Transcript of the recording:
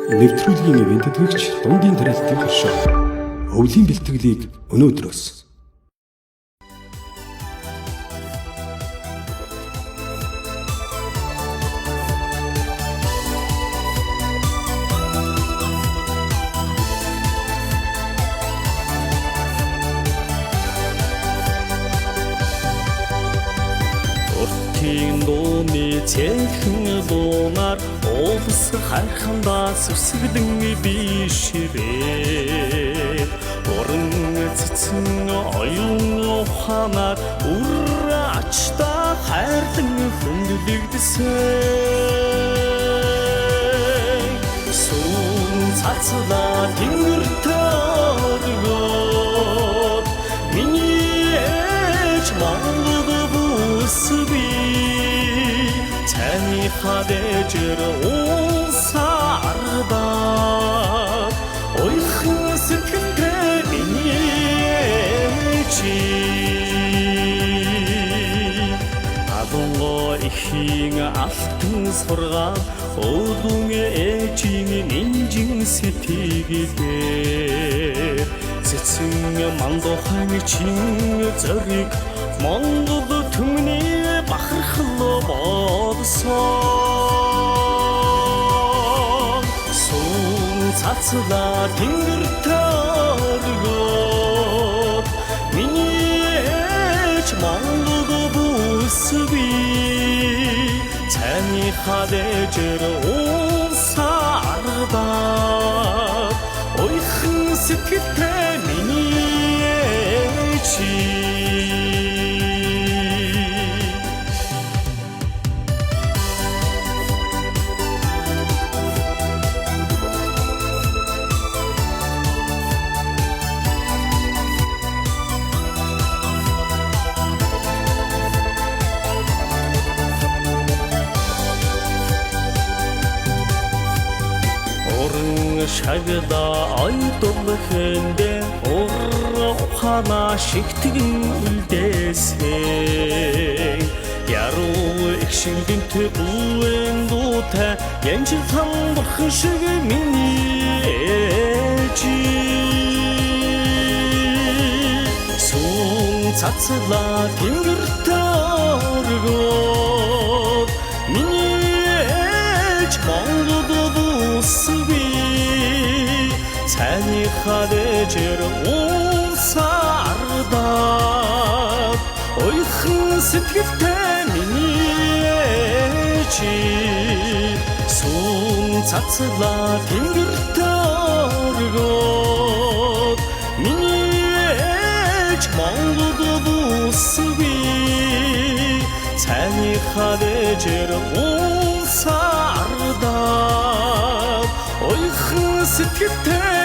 нэвтрүүлгийн ивэнтэд хүрч дундын тариалтын хөшөө өвлийн бэлтгэлийг өнөөдрөөс Дууны цэхэн луунаар уус хайрхандаа сүсгэлэн бишрээ уран цэцэн оюун ухаанаар үр ачта хайрлан хүндлэгдэсэн сүн цацлаа тэнгэр миний ээж Монгол бүсби таны хадэж уусарда ойхон сэтгэлдээ миний чи адонго ихийн алтан сургаал өвдөн ээжийн нинжин сэтгэлдээ цэцэн мандухан чин зориг Монгол түмний бахархлоо бодсон сүн цацлаа тэнгэр төргөө миний ээж Монгол бүсби таны хадэж уусарда ойхон сэтгэлтэй миний чи шагда айдолхэндэ ухана шигтгэн үлдээсэн яруу ихшингэнт бүэн дуутай янжил хамбархан шиг миний ээжи сүн цацлаа тэнгэр төргөө миний ээж Монгол бүсби таны хадэж уусарда ойхон сэтгэлтэй миний чи сүн цацлаа тэнгэр төргөө миний ээж Монгол бүсби таны хадэж уусарда ойхон сэтгэлтэй